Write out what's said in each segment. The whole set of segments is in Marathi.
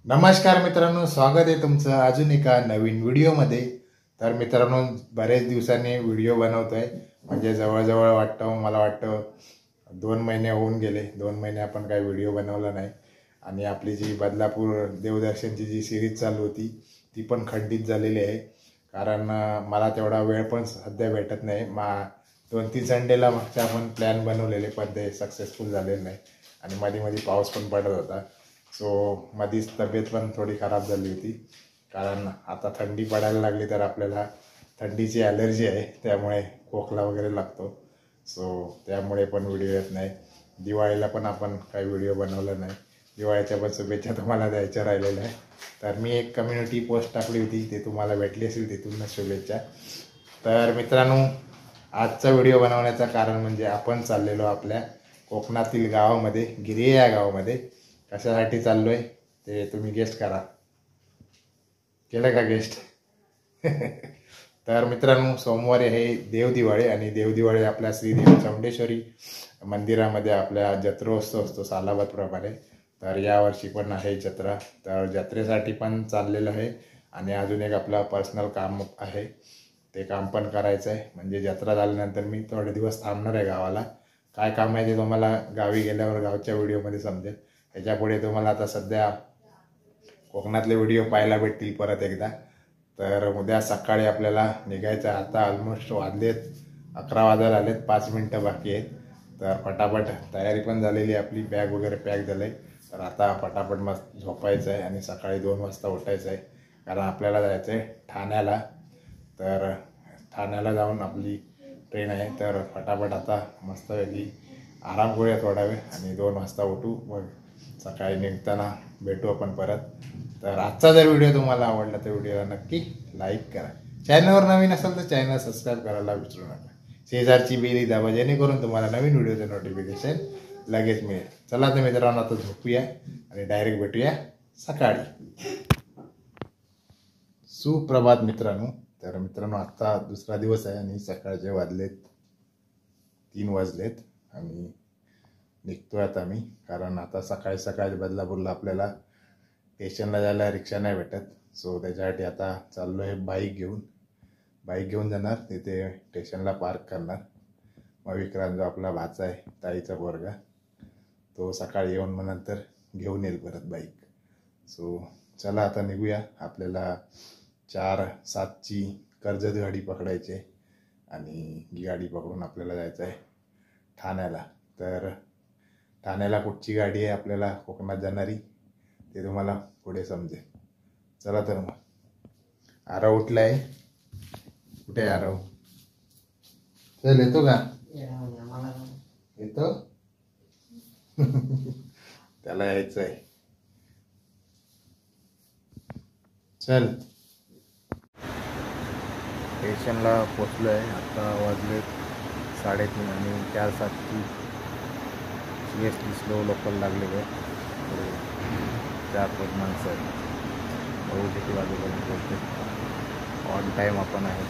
नमस्कार मित्रांनो, स्वागत आहे तुमचं अजून एका नवीन व्हिडिओमध्ये। तर मित्रांनो, बरेच दिवसांनी व्हिडिओ बनवतोय, म्हणजे जवळजवळ वाटतं मला वाटतं 2 महिने होऊन गेले। 2 महिने आपण काही व्हिडिओ बनवला नाही आणि आपली जी बदलापूर देवदर्शनची जी सिरीज चालू होती ती पण खंडित झालेली आहे, कारण मला तेवढा वेळ पण सध्या भेटत नाही। 2-3 संडेला मागच्या आपण प्लॅन बनवलेले पण ते सक्सेसफुल झालेले नाही आणि मध्ये पाऊस पण पडत होता। सो मधीच तब्येत पण थोडी खराब झाली होती, कारण आता थंडी पडायला लागली तर आपल्याला थंडीची ॲलर्जी आहे, त्यामुळे खोकला वगैरे लागतो। सो त्यामुळे पण व्हिडिओ येत नाही। दिवाळीला पण आपण काही व्हिडिओ बनवला नाही। दिवाळीच्या पण शुभेच्छा तुम्हाला द्यायच्या राहिलेल्या आहे। तर मी एक कम्युनिटी पोस्ट टाकली होती, ते तुम्हाला भेटली असेल, तिथूनच शुभेच्छा। तर मित्रांनो, आजचा व्हिडिओ बनवण्याचं कारण म्हणजे आपण चाललेलो आपल्या कोकणातील गावामध्ये, गिरिये या गावामध्ये। कशासाठी चाललोय ते तुम्ही गेस्ट करा, केलं का गेस्ट? तर मित्रांनो, सोमवारी आहे देवदिवाळी आणि देवदिवाळी आपल्या श्रीदेवी चौंडेश्वरी मंदिरामध्ये आपल्या जत्रोत्सव असतो सालाबादप्रमाणे। तर यावर्षी पण आहे जत्रा, तर जत्रेसाठी पण चाललेलं आहे आणि अजून एक आपला पर्सनल काम आहे, ते काम पण करायचं आहे। म्हणजे जत्रा झाल्यानंतर मी थोडे दिवस थांबणार आहे गावाला। काय काम आहे ते तुम्हाला गावी गेल्यावर गावच्या व्हिडिओमध्ये समजेल। ह्याच्यापुढे तुम्हाला आता सध्या कोकणातले व्हिडिओ पाहायला भेटतील परत एकदा। तर उद्या सकाळी आपल्याला निघायचं आहे। आता ऑलमोस्ट वाजलेत 11 वाजायला आलेत, 5 मिनटं बाकी आहेत। तर फटाफट तयारी पण झालेली आहे, आपली बॅग वगैरे पॅक झालं आहे। तर आता फटाफट मस्त झोपायचं आहे आणि सकाळी 2 वाजता उठायचं आहे, कारण आपल्याला जायचं आहे ठाण्याला। तर ठाण्याला जाऊन आपली ट्रेन आहे, तर फटाफट आता मस्तपैकी आराम करूया थोडा वेळ आणि 2 वाजता उठू, मग सकाळी निघताना भेटू आपण परत। तर आजचा जर व्हिडिओ तुम्हाला आवडला तर व्हिडिओला नक्की लाईक करा। चॅनलवर नवीन असाल तर चॅनल सबस्क्राईब करायला विसरू नका। शेजारची बेल दाबा, जेणेकरून तुम्हाला नवीन व्हिडिओचं नोटिफिकेशन लगेच मिळेल। चला तर मित्रांनो, आता झोपूया आणि डायरेक्ट भेटूया सकाळी। सुप्रभात मित्रांनो। तर मित्रांनो, आता दुसरा दिवस आहे आणि सकाळचे वाजलेत 3 वाजलेत आणि निघतोय आता मी, कारण आता सकाळी सकाळी बदलापूरला आपल्याला स्टेशनला जायला रिक्षा नाही भेटत। सो त्याच्यासाठी आता चाललो आहे बाईक घेऊन जाणार, तिथे स्टेशनला पार्क करणार। मग विक्रांत जो आपला भाचा आहे, ताईचा पोरगा, तो सकाळी येऊन मग नंतर घेऊन येईल परत बाईक। सो चला आता निघूया। आपल्याला 4:07ची कर्जत गाडी पकडायची आहे आणि ही गाडी पकडून आपल्याला जायचं आहे ठाण्याला। तर ठाण्याला कुठची गाडी आहे आपल्याला कोकणात जाणारी ते तुम्हाला पुढे समजेल। चला तर मग। आरव उठलाय, कुठे आहे आरव? चल, येतो का? येतो? त्याला यायचं आहे, चल। स्टेशनला पोचलो आहे, आता वाजले 3:30 आणि 4:07ची CST स्लो लोकल लागलेलं आहे। 4 माणसं आहेत, बघू किती वाजेपर्यंत पोहोचते। ऑन टाईम आपण आहे।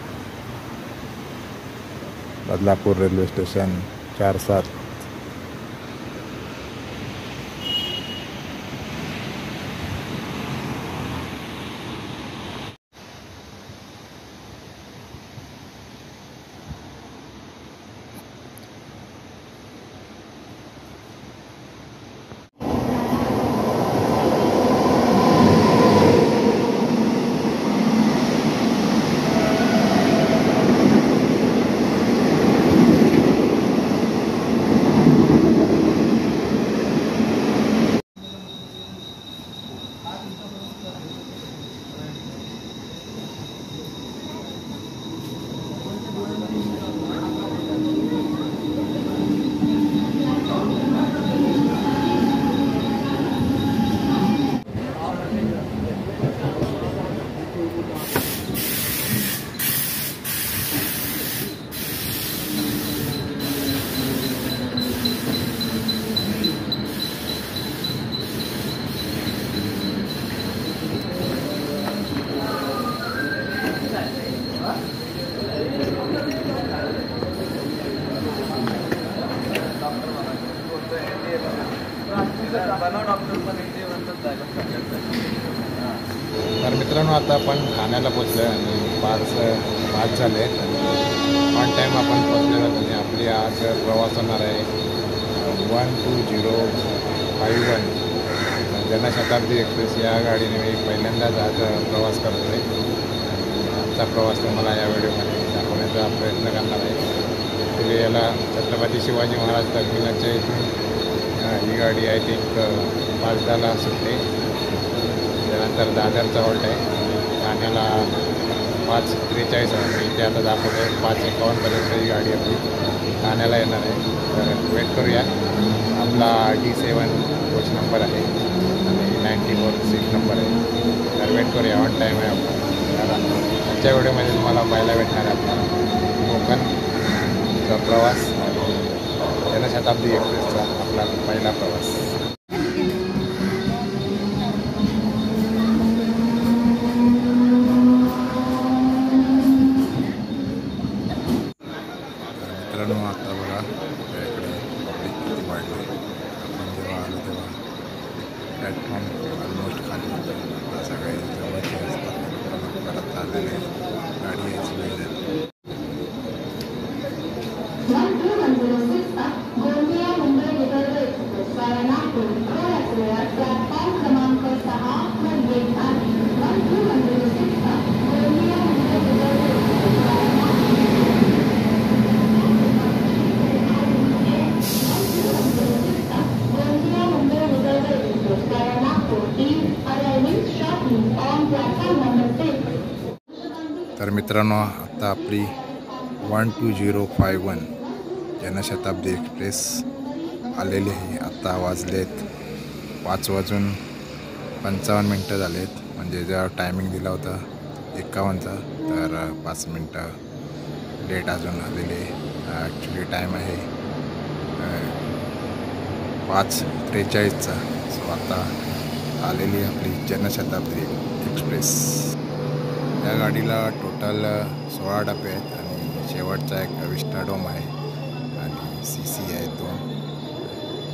Badlapur railway station 4:07। बनव डॉक्टर पण ते म्हणतात जायला. तर मित्रांनो आता आपण ठाण्याला पोचलो आहे आणि 5 झाले आहेत आणि ऑन टाईम आपण पोचलेलो आहोत आणि आपली आज प्रवास होणार आहे 12051 जनशताब्दी एक्सप्रेस या गाडीने मी पहिल्यांदाच आज प्रवास करतो आहे. आजचा प्रवास तुम्हाला या व्हिडिओमध्ये दाखवण्याचा प्रयत्न करणार आहे. ॲक्च्युली याला छत्रपती शिवाजी महाराज टर्मिनलच्या इथून ही गाडी आय थिंक 5:10ला सुटते. त्यानंतर दादरचा हॉल्ट आहे. ठाण्याला 5:43 आहे. मी इथे आता दाखवतो आहे 5:51पर्यंत ही गाडी आपली ठाण्याला येणार आहे. तर वेट करूया. आपला D7 कोच नंबर आहे आणि 94 सीट नंबर आहे. तर वेट करूया. ऑन टाईम आहे आपला. आजच्या व्हिडिओमध्ये तुम्हाला पाहायला भेटणार आहे आपला कोकणचा प्रवास आणि जनशताब्दी एक्सप्रेसचा आपला पहिला प्रवास. मित्रांनो आता बघा इकडे पब्लिक किती वाढले. आपण जेव्हा आलो तेव्हा प्लॅटफॉर्म ऑलमोस्ट खाली होतं. आता सगळे जवळचे असतात. परत आलेले गाडी यायची वेळ झाली. तर मित्रांनो आता आपली 12051 जनशताब्दी एक्सप्रेस आलेली आहे. आता वाजलेत 5:55 झालेत. म्हणजे जेव्हा टायमिंग दिला होता 51चा तर 5 मिनटं लेट अजून आलेले. ॲक्च्युली टाईम आहे 5:43चा. सो आता आलेली आपली जनशताब्दी एक्सप्रेस. या गाडीला टोटल 16 डबे आहेत आणि शेवटचा एक विस्टाडोम आहे आणि CC आहे 2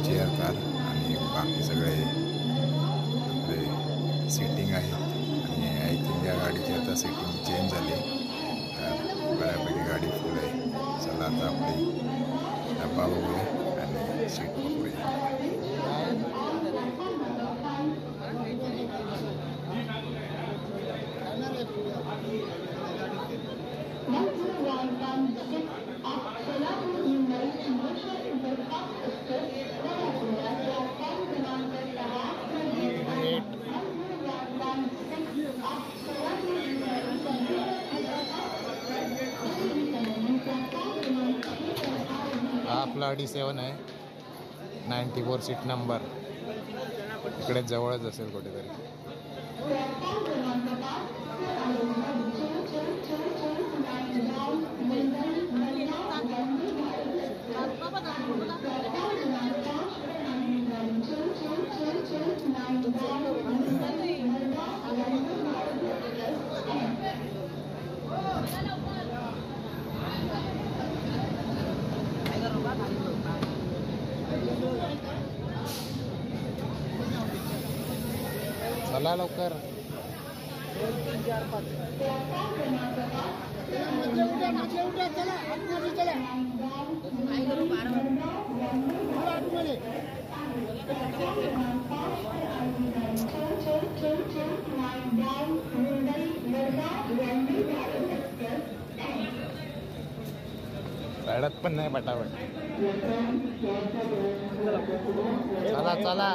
चेअर कार आणि बाकी सगळे आपले सीटिंग आहे. आणि आय थिंक या गाडीची आता सीटिंग चेंज झाली. तर बऱ्यापैकी गाडी फुल आहे. चला आता आपली डब्बा बघूया आणि सीट बघूया. हा आपला D7 आहे 94 सीट नंबर. इकडे जवळच असेल कुठेतरी. चला लवकर. रडत पण नाही पटापट. चला चला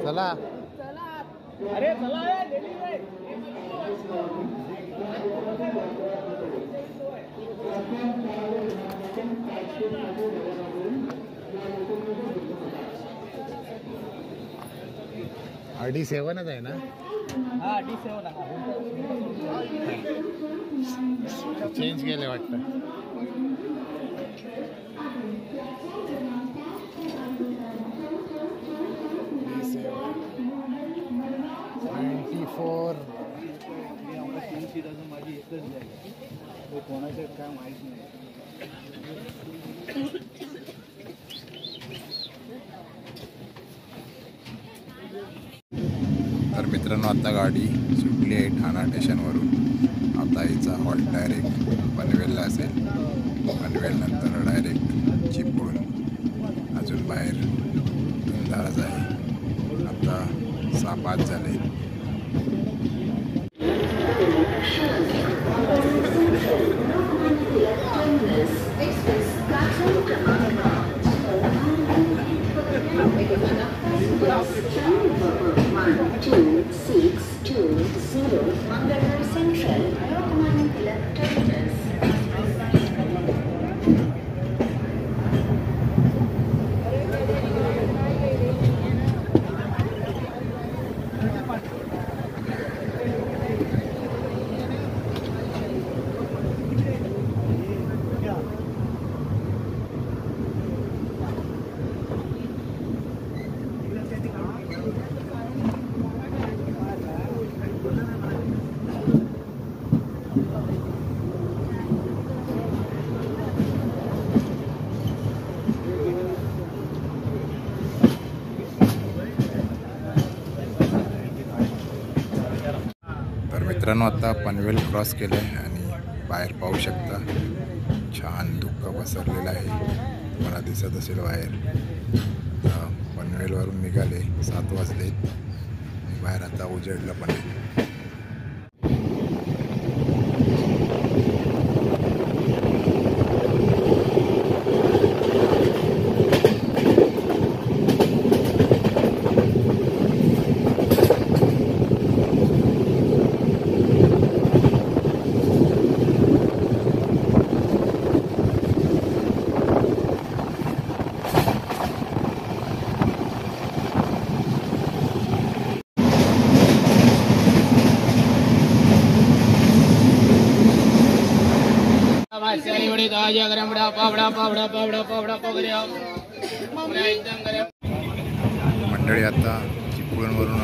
चला. अरे चला. D7च आहे ना. हा D7 चेंज केले वाटतं. माझी एकच जागा. तो कोणाचं काय माहीत नाही. तर मित्रांनो आता गाडी सुटली आहे ठाणा स्टेशनवरून. आता हिचा हॉल्ट डायरेक्ट पनवेलला असेल. पनवेलनंतर डायरेक्ट चिपळूण, अजून बाहेर अंधारच आहे. आता 6:05 झाले. मित्रांनो आता पनवेल क्रॉस केलं आहे आणि बाहेर पाहू शकता छान धुकं पसरलेलं आहे. मला दिसत असेल बाहेर. आता पनवेलवरून निघाले 7 वाजले. बाहेर आता उजेडलं पण आहे. मंडळी आता चिपळूणवरून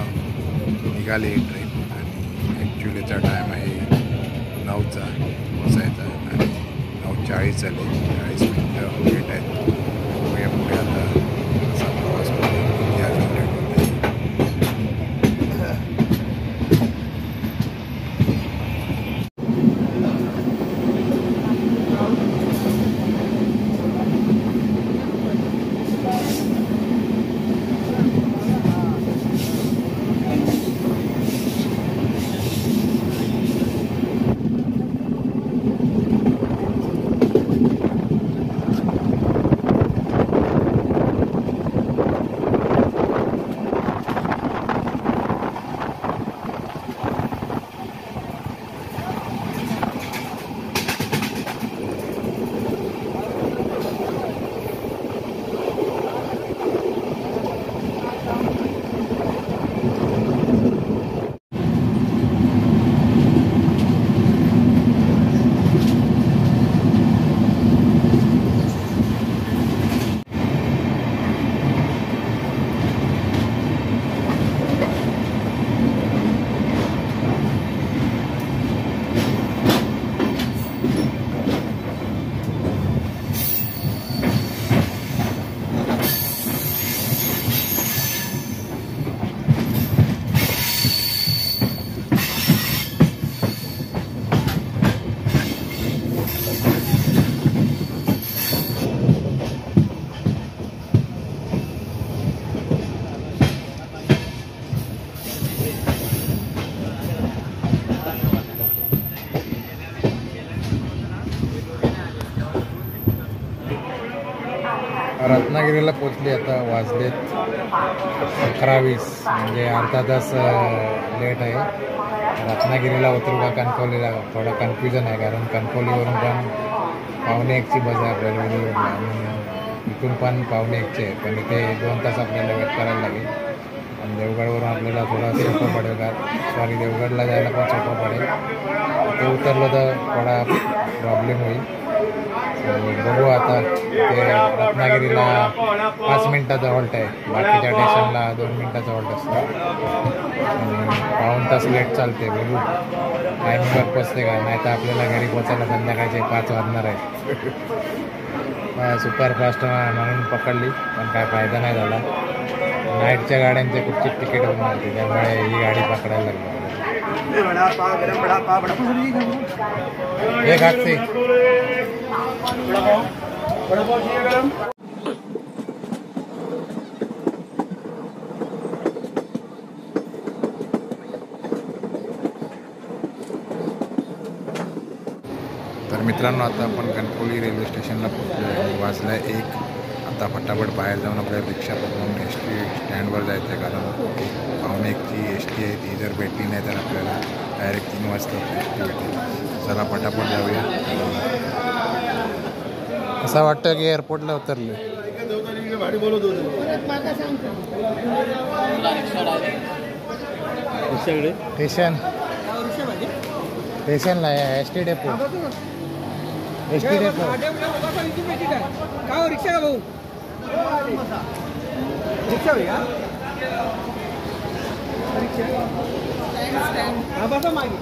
निघाली ट्रेन आणि ॲक्च्युलीचा टाईम आहे 9चा पोचायचा आणि 9:40 झाले. 40 मिनिटं लेट आहेत. बघूया पुढे आता असा प्रवास होतो. किती अजून लेट होते. रत्नागिरीला पोचली. आता वाजलेत 11:20 म्हणजे अर्धा तास लेट आहे. रत्नागिरीला उतरू का कणकवलीला थोडा कन्फ्युजन आहे कारण कणकवलीवरून पण 1:45ची बस आहे आपल्याला वेळेवरला आणि इथून पण 1:45ची आहे. पण इथे 2 तास आपल्याला वेट करायला लागेल आणि देवगडवरून आपल्याला थोडा सोपं पडेल का देवगडला जायला पण सोपं पडेल. ते उतरलं तर थोडा प्रॉब्लेम होईल. बघू आता. ते रत्नागिरीला 5 मिनिटाचा हॉल्ट आहे. बाकीच्या स्टेशनला 2 मिनिटाचा हॉल्ट असतो. 1.5 तास लेट चालते. बघू टाईमवर पोचते का, नाही तर आपल्याला घरी पोचायला संध्याकाळचे 5 वाजणार आहे. सुपरफास्ट म्हणून पकडली पण काय फायदा नाही झाला. नाईटच्या गाड्यांचे कुठची तिकीट होत नव्हती, त्यामुळे ही गाडी पकडायला लागली. एक हात से तर मित्रांनो, आता आपण कणकवली रेल्वे स्टेशनला पोहोचलो. वाजला 1. आता फटाफट बाहेर जाऊन आपल्याला रिक्षा पकडून एस टी स्टँडवर जायचं आहे, कारण 1:45ची एस टी आहे. ती जर भेटली नाही तर आपल्याला डायरेक्ट 3 वाजता एस टी भेटेल. चला फटाफट जाऊया. असं वाटतं की एअरपोर्टला उतरले. स्टेशनला आहे S T depot. S T depot rickshaw का भाऊ रिक्षा बसा मागे.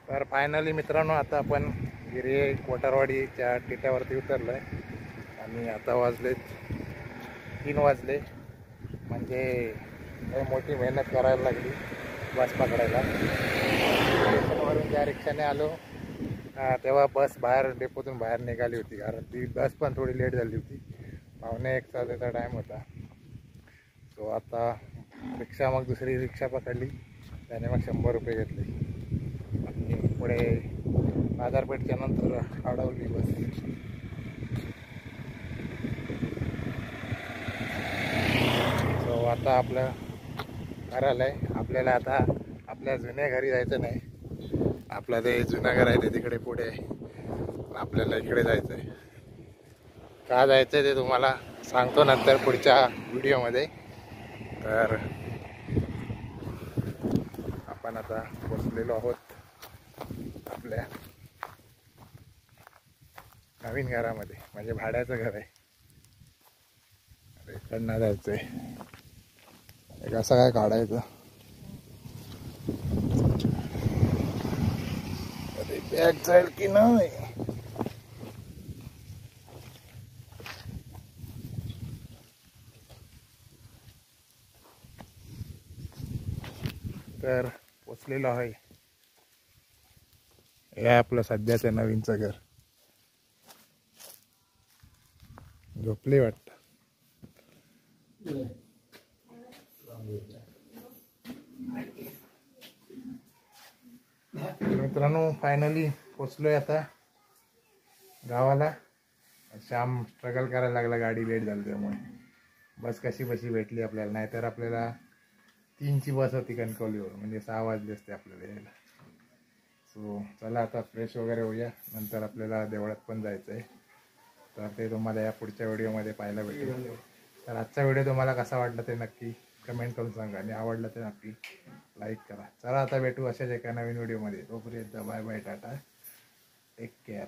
तर फायनली मित्रांनो, आता आपण गिरी कोटारवाडीच्या टिट्यावरती उतरलो आहे आणि आता वाजले 3 वाजले. म्हणजे मोठी मेहनत करायला लागली बस पकडायला. स्टेशनवरून ज्या रिक्षाने आलो तेव्हा बस बाहेर डेपोतून बाहेर निघाली होती, कारण ती बस पण थोडी लेट झाली होती. 1:45चा टाईम होता. सो आता रिक्षा मग दुसरी रिक्षा पकडली, त्याने मग 100 रुपये घेतले आणि पुढे बाजारपेठच्या नंतर अडवली बस. सो आता आपलं घर आलं आहे. आपल्याला आता आपल्या जुन्या घरी जायचं नाही. आपलं ते जुनं घर आहे ते तिकडे पुढे आहे, आपल्याला इकडे जायचं आहे. का जायचं आहे ते तुम्हाला सांगतो नंतर पुढच्या व्हिडिओमध्ये. तर आपण आता पोचलेलो आहोत आपल्या नवीन घरामध्ये. म्हणजे भाड्याचं घर आहे. इकडनं जायचं आहे. एक असं काय काढायचं. अरे बॅग जाईल की नाही. तर पोचलेलो आहे. हे आपलं सध्याचं नवीनचं घर. झोपले वाटतं. मित्रांनो, फायनली पोचलोय आता गावाला. श्याम स्ट्रगल करायला लागला, गाडी लेट झाली त्यामुळे. बस कशी बशी भेटली आपल्याला, नाहीतर आपल्याला 3ची बस होती कणकवलीवर, म्हणजे 6 वाजले असते आपल्याला यायला. सो चला आता फ्रेश वगैरे होऊया, नंतर आपल्याला देवळात पण जायचं आहे. तर ते तुम्हाला या पुढच्या व्हिडिओमध्ये पाहायला भेटेल. तर आजचा व्हिडिओ तुम्हाला कसा वाटला ते नक्की कमेंट करून सांगा, आणि आवडलं तर नक्की लाईक करा. चला आता भेटू अशाच एका नवीन व्हिडिओमध्ये. तोपर्यंत bye bye, tata, take care.